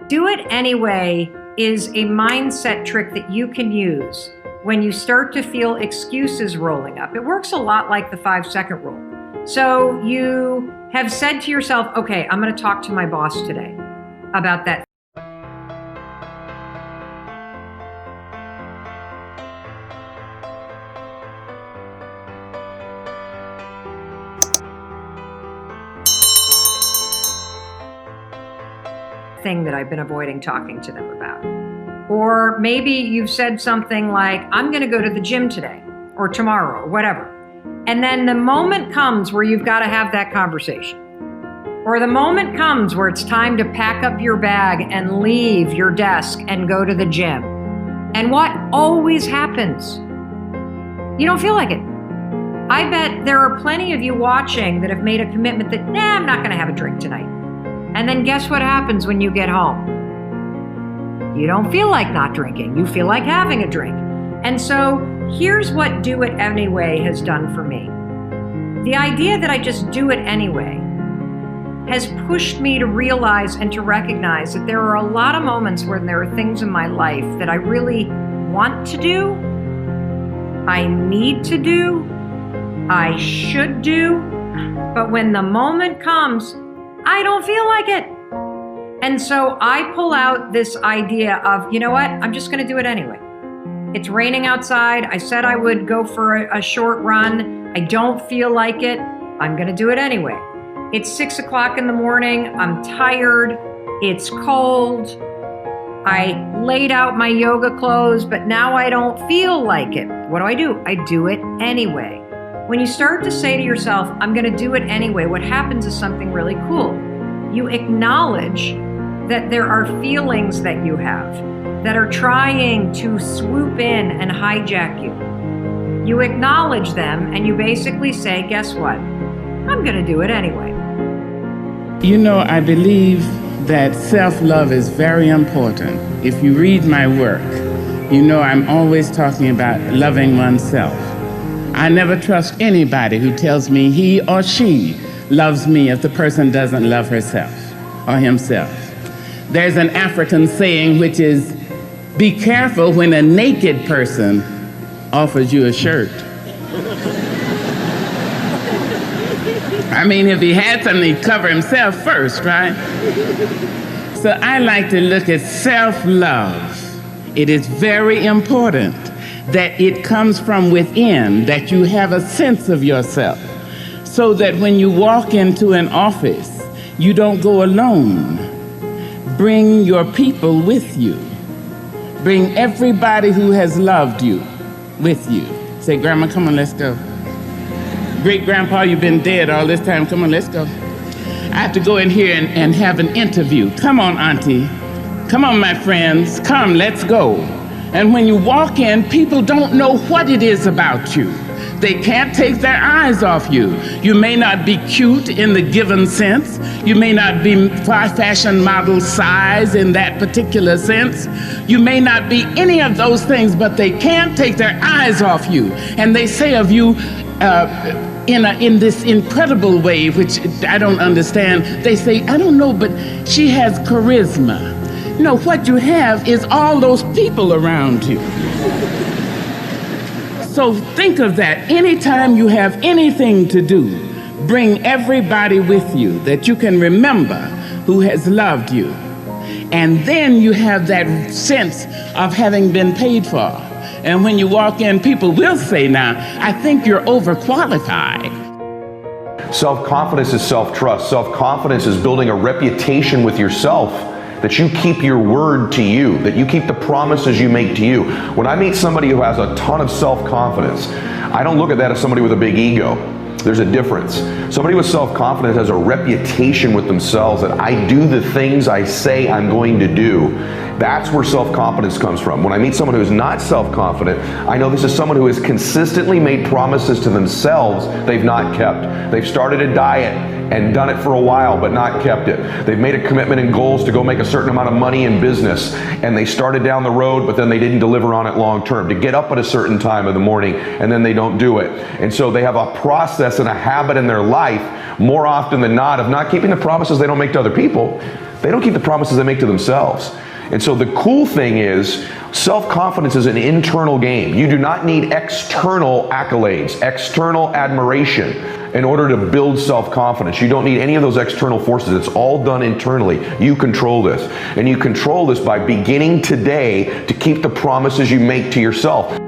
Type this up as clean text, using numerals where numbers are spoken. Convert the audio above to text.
Do it anyway is a mindset trick that you can use when you start to feel excuses rolling up. It works a lot like the 5-second rule. So you have said to yourself, okay, I'm going to talk to my boss today about that. Thing that I've been avoiding talking to them about. Or maybe you've said something like, I'm going to go to the gym today or tomorrow or whatever. And then the moment comes where you've got to have that conversation. Or the moment comes where it's time to pack up your bag and leave your desk and go to the gym. And what always happens? You don't feel like it. I bet there are plenty of you watching that have made a commitment that, I'm not going to have a drink tonight. And then guess what happens when you get home? You don't feel like not drinking. You feel like having a drink. And so here's what do it anyway has done for me. The idea that I just do it anyway has pushed me to realize and to recognize that there are a lot of moments when there are things in my life that I really want to do, I need to do, I should do, but when the moment comes, I don't feel like it. And so I pull out this idea of, you know what? I'm just going to do it anyway. It's raining outside. I said I would go for a short run. I don't feel like it. I'm going to do it anyway. It's 6 o'clock in the morning. I'm tired. It's cold. I laid out my yoga clothes, but now I don't feel like it. What do? I do it anyway. When you start to say to yourself, I'm going to do it anyway, what happens is something really cool. You acknowledge that there are feelings that you have that are trying to swoop in and hijack you. You acknowledge them and you basically say, guess what? I'm going to do it anyway. You know, I believe that self-love is very important. If you read my work, you know I'm always talking about loving oneself. I never trust anybody who tells me he or she loves me if the person doesn't love herself or himself. There's an African saying which is, be careful when a naked person offers you a shirt. I mean, if he had something, he'd cover himself first, right? So I like to look at self-love. It is very important that it comes from within, that you have a sense of yourself, so that when you walk into an office, you don't go alone. Bring your people with you. Bring everybody who has loved you with you. Say, Grandma, come on, let's go. Great-grandpa, you've been dead all this time. Come on, let's go. I have to go in here and have an interview. Come on, Auntie. Come on, my friends. Come, let's go. And when you walk in, people don't know what it is about you. They can't take their eyes off you. You may not be cute in the given sense. You may not be fashion model size in that particular sense. You may not be any of those things, but they can't take their eyes off you. And they say of you, in this incredible way, which I don't understand, they say, I don't know, but she has charisma. You know, what you have is all those people around you. So think of that. Anytime you have anything to do, bring everybody with you that you can remember who has loved you. And then you have that sense of having been paid for. And when you walk in, people will say, now, I think you're overqualified. Self-confidence is self-trust. Self-confidence is building a reputation with yourself, that you keep your word to you, that you keep the promises you make to you. When I meet somebody who has a ton of self-confidence, I don't look at that as somebody with a big ego. There's a difference. Somebody with self-confidence has a reputation with themselves that I do the things I say I'm going to do. That's where self-confidence comes from. When I meet someone who's not self-confident, I know this is someone who has consistently made promises to themselves they've not kept. They've started a diet and done it for a while but not kept it. They've made a commitment and goals to go make a certain amount of money in business, and they started down the road but then they didn't deliver on it long term, to get up at a certain time in the morning and then they don't do it. And so they have a process and a habit in their life more often than not of not keeping the promises they don't make to other people. they don't keep the promises they make to themselves. And so the cool thing is, self-confidence is an internal game. You do not need external accolades, external admiration in order to build self-confidence. You don't need any of those external forces. It's all done internally. You control this. And you control this by beginning today to keep the promises you make to yourself.